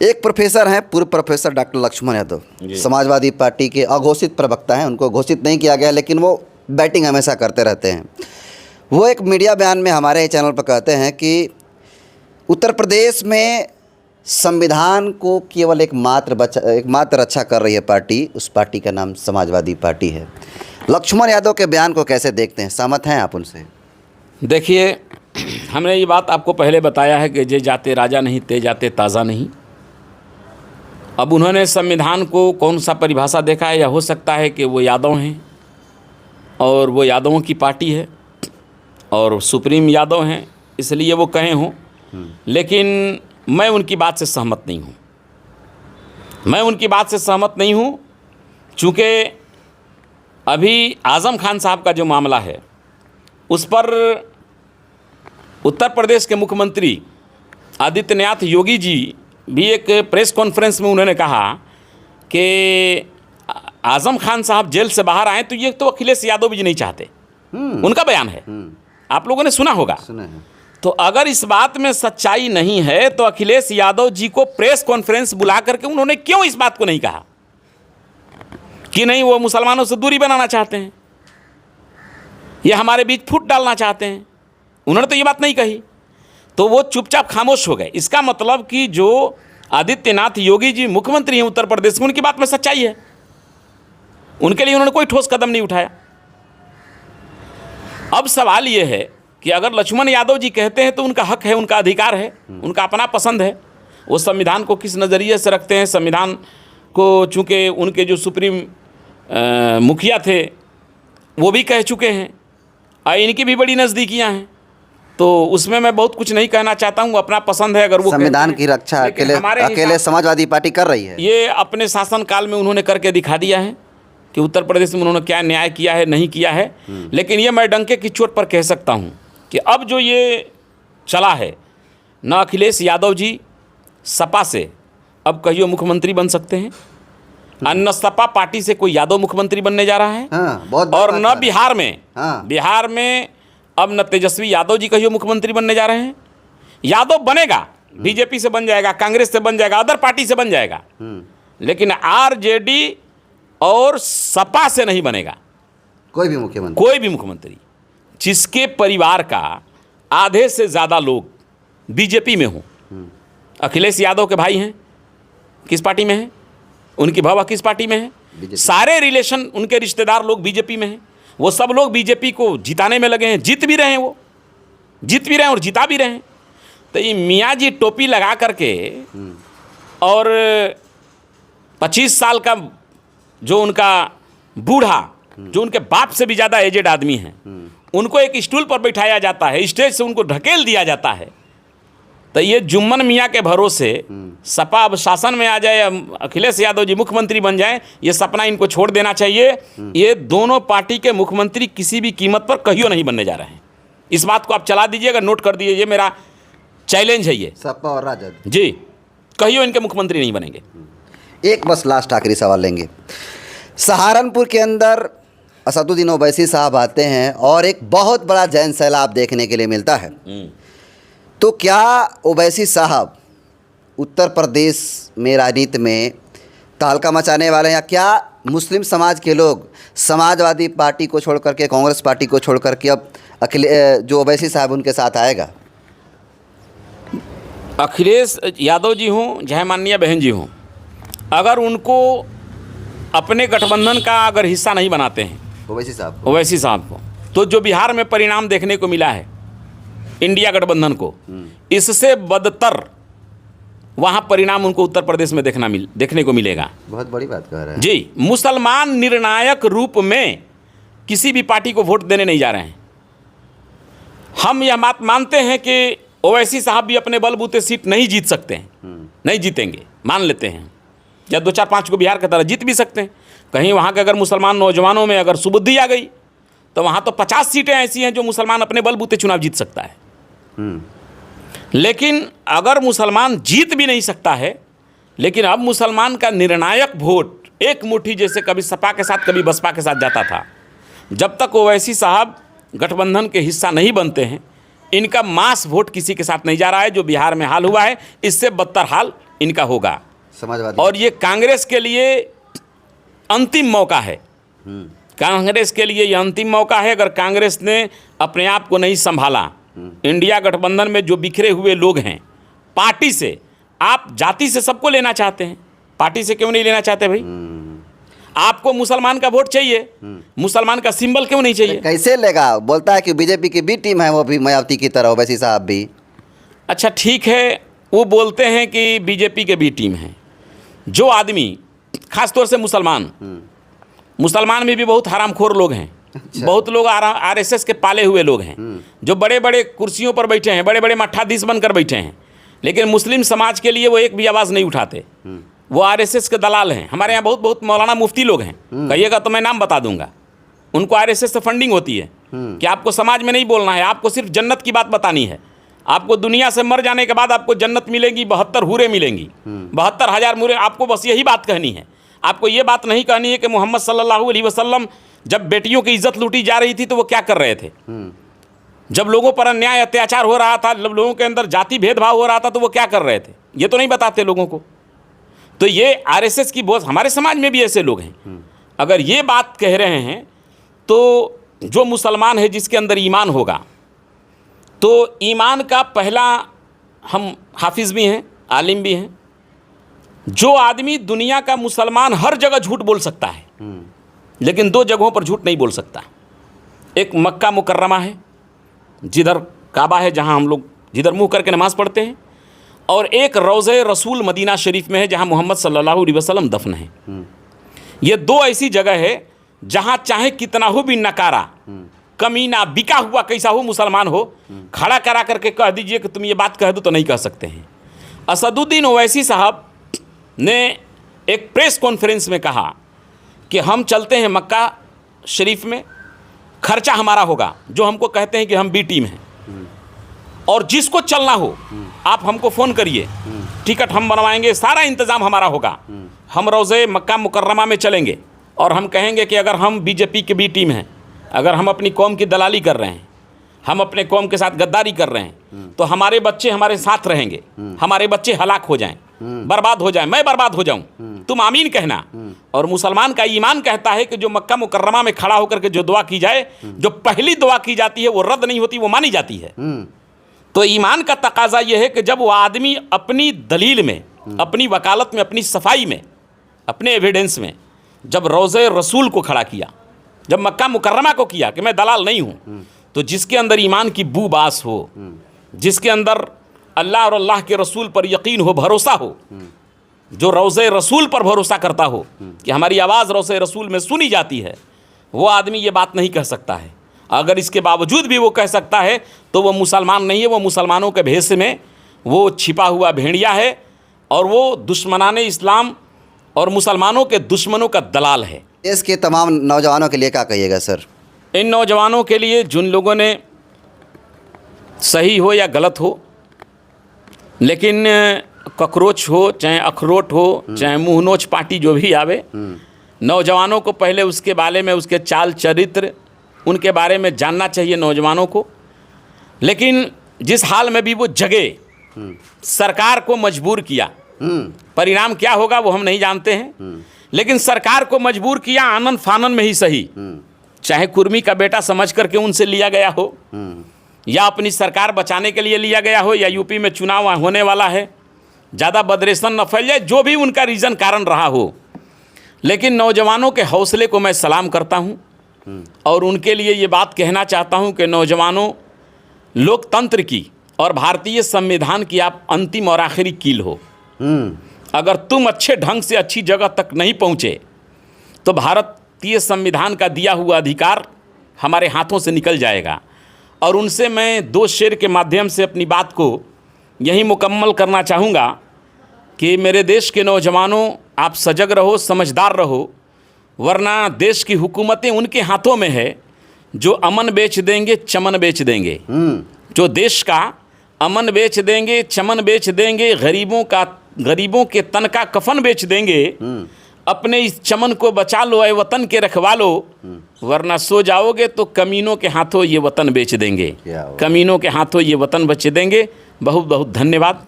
एक प्रोफेसर हैं, पूर्व professor doctor Lakshman Yadav, Samajwadi party के अघोषित प्रवक्ता हैं। उनको घोषित नहीं किया गया, लेकिन वो बैटिंग हमेशा करते रहते हैं। वो एक मीडिया बयान में हमारे ही चैनल पर कहते हैं कि उत्तर प्रदेश में संविधान को केवल एकमात्र रक्षा कर रही है पार्टी, उस पार्टी का नाम समाजवादी पार्टी है। लक्ष्मण यादव के बयान को कैसे देखते हैं, सहमत हैं आप उनसे? देखिए, हमने ये बात आपको पहले बताया है कि जे जाते राजा नहीं ते जाते ताज़ा नहीं। अब उन्होंने संविधान को कौन सा परिभाषा देखा है, या हो सकता है कि वो यादव हैं और वो यादवों की पार्टी है और सुप्रीम यादव हैं, इसलिए वो कहे हों। लेकिन मैं उनकी बात से सहमत नहीं हूँ। मैं उनकी बात से सहमत नहीं हूँ चूँकि अभी आज़म खान साहब का जो मामला है उस पर उत्तर प्रदेश के मुख्यमंत्री आदित्यनाथ योगी जी भी एक प्रेस कॉन्फ्रेंस में उन्होंने कहा कि आज़म खान साहब जेल से बाहर आए तो ये तो अखिलेश यादव जी नहीं चाहते। उनका बयान है, आप लोगों ने सुना होगा। सुना है। तो अगर इस बात में सच्चाई नहीं है तो अखिलेश यादव जी को प्रेस कॉन्फ्रेंस बुला करके उन्होंने क्यों इस बात को नहीं कहा कि नहीं वो मुसलमानों से दूरी बनाना चाहते हैं, ये हमारे बीच फूट डालना चाहते हैं? उन्होंने तो ये बात नहीं कही, तो वो चुपचाप खामोश हो गए। इसका मतलब कि जो आदित्यनाथ योगी जी मुख्यमंत्री हैं उत्तर प्रदेश में, उनकी बात में सच्चाई है, उनके लिए उन्होंने कोई ठोस कदम नहीं उठाया। अब सवाल ये है कि अगर लक्ष्मण यादव जी कहते हैं तो उनका हक है, उनका अधिकार है, उनका अपना पसंद है। वो संविधान को किस नज़रिए से रखते हैं, संविधान को चूँकि उनके जो सुप्रीम मुखिया थे वो भी कह चुके हैं और इनकी भी बड़ी नज़दीकियाँ हैं, तो उसमें मैं बहुत कुछ नहीं कहना चाहता हूँ। अपना पसंद है, अगर वो संविधान की रक्षा अकेले समाजवादी पार्टी कर रही है। ये अपने शासनकाल में उन्होंने करके दिखा दिया है कि उत्तर प्रदेश में उन्होंने क्या न्याय किया है, नहीं किया है। लेकिन ये मैं डंके की चोट पर कह सकता हूँ कि अब जो ये चला है, न अखिलेश यादव जी सपा से अब कहियो मुख्यमंत्री बन सकते हैं, न सपा पार्टी से कोई यादव मुख्यमंत्री बनने जा रहा है। बहुत और न बिहार में बिहार में अब न तेजस्वी यादव जी कहियो मुख्यमंत्री बनने जा रहे हैं। यादव बनेगा, बीजेपी से बन जाएगा, कांग्रेस से बन जाएगा, अदर पार्टी से बन जाएगा, लेकिन आरजेडी और सपा से नहीं बनेगा कोई भी मुख्यमंत्री जिसके परिवार का आधे से ज़्यादा लोग बीजेपी में हों। अखिलेश यादव के भाई हैं, किस पार्टी में हैं? उनकी भवा किस पार्टी में है? सारे रिलेशन उनके रिश्तेदार लोग बीजेपी में हैं। वो सब लोग बीजेपी को जिताने में लगे हैं, जीत भी रहे हैं, वो जीत भी रहे हैं और जिता भी रहे हैं। तो ये मियाँ जी टोपी लगा करके और 25 साल का जो उनका बूढ़ा, जो उनके बाप से भी ज़्यादा एजेड आदमी हैं, उनको एक स्टूल पर बैठाया जाता है, स्टेज से उनको ढकेल दिया जाता है। तो ये जुम्मन मियाँ के भरोसे सपा अब शासन में आ जाए, अखिलेश यादव जी मुख्यमंत्री बन जाएं, ये सपना इनको छोड़ देना चाहिए। ये दोनों पार्टी के मुख्यमंत्री किसी भी कीमत पर कहियो नहीं बनने जा रहे हैं। इस बात को आप चला दीजिएगा, नोट कर दीजिए, ये मेरा चैलेंज है। ये सपा और राजद जी कहियो इनके मुख्यमंत्री नहीं बनेंगे। एक बस लास्ट आखिरी सवाल लेंगे। सहारनपुर के अंदर असदुद्दीन ओवैसी साहब आते हैं और एक बहुत बड़ा जैन सैलाब देखने के लिए मिलता है। तो क्या ओवैसी साहब उत्तर प्रदेश में राजनीति में तहलका मचाने वाले हैं, या क्या मुस्लिम समाज के लोग समाजवादी पार्टी को छोड़ करके, कांग्रेस पार्टी को छोड़ करके अब जो ओवैसी साहब उनके साथ आएगा? अखिलेश यादव जी हों चाहे माननीय बहन जी हों, अगर उनको अपने गठबंधन का अगर हिस्सा नहीं बनाते हैं ओवैसी साहब को, तो जो बिहार में परिणाम देखने को मिला है इंडिया गठबंधन को, इससे बदतर वहाँ परिणाम उनको उत्तर प्रदेश में देखने को मिलेगा। बहुत बड़ी बात कह रहे हैं जी। मुसलमान निर्णायक रूप में किसी भी पार्टी को वोट देने नहीं जा रहे हैं। हम यह बात मानते हैं कि ओवैसी साहब भी अपने बलबूते सीट नहीं जीत सकते हैं, नहीं जीतेंगे, मान लेते हैं, या 2-4-5 को बिहार की तरह जीत भी सकते हैं। कहीं वहाँ के अगर मुसलमान नौजवानों में अगर सुबुद्धि आ गई तो वहाँ तो 50 सीटें ऐसी हैं जो मुसलमान अपने बलबूते चुनाव जीत सकता है। लेकिन अगर मुसलमान जीत भी नहीं सकता है, लेकिन अब मुसलमान का निर्णायक वोट एक मुट्ठी जैसे कभी सपा के साथ कभी बसपा के साथ जाता था, जब तक ओवैसी साहब गठबंधन के हिस्सा नहीं बनते हैं, इनका मास वोट किसी के साथ नहीं जा रहा है। जो बिहार में हाल हुआ है, इससे बदतर हाल इनका होगा। समाजवादी और ये कांग्रेस के लिए अंतिम मौका है। कांग्रेस के लिए ये अंतिम मौका है। अगर कांग्रेस ने अपने आप को नहीं संभाला, इंडिया गठबंधन में जो बिखरे हुए लोग हैं, पार्टी से आप जाति से सबको लेना चाहते हैं, पार्टी से क्यों नहीं लेना चाहते भाई? आपको मुसलमान का वोट चाहिए, मुसलमान का सिंबल क्यों नहीं चाहिए? कैसे लेगा? बोलता है कि बीजेपी की बी टीम है, वो भी मायावती की तरह, वैसी साहब भी। अच्छा ठीक है, वो बोलते हैं कि बीजेपी के बी टीम है। जो आदमी, खास तौर से मुसलमान में भी बहुत हरामखोर लोग हैं। अच्छा। बहुत लोग आरएसएस के पाले हुए लोग हैं, जो बड़े बड़े कुर्सियों पर बैठे हैं, बड़े बड़े मठाधीश बनकर बैठे हैं, लेकिन मुस्लिम समाज के लिए वो एक भी आवाज़ नहीं उठाते। वो आरएसएस के दलाल हैं। हमारे यहाँ बहुत बहुत मौलाना मुफ्ती लोग हैं, कहिएगा तो मैं नाम बता दूंगा। उनको आरएसएस से फंडिंग होती है कि आपको समाज में नहीं बोलना है, आपको सिर्फ जन्नत की बात बतानी है। आपको दुनिया से मर जाने के बाद आपको जन्नत मिलेगी, 72 हूरें मिलेंगी, 72,000 हूरें। आपको बस यही बात कहनी है। आपको ये बात नहीं कहनी है कि मोहम्मद सल्लल्लाहु अलैहि वसल्लम जब बेटियों की इज्जत लूटी जा रही थी तो वो क्या कर रहे थे, जब लोगों पर अन्याय अत्याचार हो रहा था, जब लोगों के अंदर जाति भेदभाव हो रहा था तो वो क्या कर रहे थे, ये तो नहीं बताते लोगों को। तो ये आरएसएस की बोझ, हमारे समाज में भी ऐसे लोग हैं। अगर ये बात कह रहे हैं तो जो मुसलमान है जिसके अंदर ईमान होगा, तो ईमान का पहला, हम हाफिज़ भी हैं, आलिम भी हैं। जो आदमी दुनिया का मुसलमान हर जगह झूठ बोल सकता है, लेकिन 2 जगहों पर झूठ नहीं बोल सकता। एक मक्का मुकर्रमा है, जिधर काबा है, जहां हम लोग जिधर मुंह करके नमाज़ पढ़ते हैं, और एक रोज़े रसूल मदीना शरीफ में है, जहां मोहम्मद सल्लल्लाहु अलैहि वसल्लम दफन है। ये 2 ऐसी जगह है जहां चाहे कितना हो भी नकारा, कमीना, बिका हुआ कैसा हो मुसलमान हो, खड़ा करा करके कह दीजिए कि तुम ये बात कह दो तो नहीं कह सकते हैं। असदुद्दीन ओवैसी साहब ने एक प्रेस कॉन्फ्रेंस में कहा कि हम चलते हैं मक्का शरीफ में, खर्चा हमारा होगा, जो हमको कहते हैं कि हम बी टीम हैं, और जिसको चलना हो आप हमको फ़ोन करिए, टिकट हम बनवाएंगे, सारा इंतज़ाम हमारा होगा। हम रोज़े मक्का मुकर्रमा में चलेंगे और हम कहेंगे कि अगर हम बीजेपी की बी टीम हैं, अगर हम अपनी कौम की दलाली कर रहे हैं, हम अपने कौम के साथ गद्दारी कर रहे हैं, तो हमारे बच्चे हमारे साथ रहेंगे, हमारे बच्चे हलाक हो जाएं, बर्बाद हो जाएं, मैं बर्बाद हो जाऊं, तुम आमीन कहना। और मुसलमान का ईमान कहता है कि जो मक्का मुकर्रमा में खड़ा होकर के जो दुआ की जाए, जो पहली दुआ की जाती है वो रद्द नहीं होती, वो मानी जाती है। तो ईमान का तकाजा यह है कि जब वो आदमी अपनी दलील में, अपनी वकालत में, अपनी सफाई में, अपने एविडेंस में जब रोज़े रसूल को खड़ा किया, जब मक्का मुकर्रमा को किया कि मैं दलाल नहीं हूँ, तो जिसके अंदर ईमान की बू बास हो, जिसके अंदर अल्लाह और अल्लाह के रसूल पर यकीन हो, भरोसा हो, जो रोज़े रसूल पर भरोसा करता हो कि हमारी आवाज़ रोज़े रसूल में सुनी जाती है, वो आदमी ये बात नहीं कह सकता है। अगर इसके बावजूद भी वो कह सकता है तो वो मुसलमान नहीं है, वो मुसलमानों के भेष में वो छिपा हुआ भेड़िया है, और वो दुश्मनाने इस्लाम और मुसलमानों के दुश्मनों का दलाल है। देश के तमाम नौजवानों के लिए क्या कहिएगा सर? इन नौजवानों के लिए, जिन लोगों ने, सही हो या गलत हो, लेकिन ककरोच हो चाहे अखरोट हो चाहे मुँह नोच पार्टी जो भी आवे, नौजवानों को पहले उसके बारे में, उसके चाल चरित्र, उनके बारे में जानना चाहिए नौजवानों को। लेकिन जिस हाल में भी वो जगे, सरकार को मजबूर किया, परिणाम क्या होगा वो हम नहीं जानते हैं, लेकिन सरकार को मजबूर किया, आनंद फानन में ही सही, चाहे कुर्मी का बेटा समझ करके उनसे लिया गया हो, या अपनी सरकार बचाने के लिए लिया गया हो, या यूपी में चुनाव होने वाला है, ज़्यादा बदरेसन न फैल जाए, जो भी उनका रीज़न कारण रहा हो, लेकिन नौजवानों के हौसले को मैं सलाम करता हूँ। और उनके लिए ये बात कहना चाहता हूँ कि नौजवानों, लोकतंत्र की और भारतीय संविधान की आप अंतिम और आखिरी कील हो। अगर तुम अच्छे ढंग से अच्छी जगह तक नहीं पहुँचे तो भारतीय संविधान का दिया हुआ अधिकार हमारे हाथों से निकल जाएगा। और उनसे मैं 2 शेर के माध्यम से अपनी बात को यही मुकम्मल करना चाहूँगा कि मेरे देश के नौजवानों, आप सजग रहो, समझदार रहो, वरना देश की हुकूमतें उनके हाथों में है जो अमन बेच देंगे, चमन बेच देंगे, जो देश का अमन बेच देंगे, चमन बेच देंगे, गरीबों के तन का कफन बेच देंगे। अपने इस चमन को बचा लो, ऐ वतन के रखवा लो, वरना सो जाओगे तो कमीनों के हाथों ये वतन बेच देंगे, कमीनों के हाथों ये वतन बेच देंगे। बहुत बहुत धन्यवाद।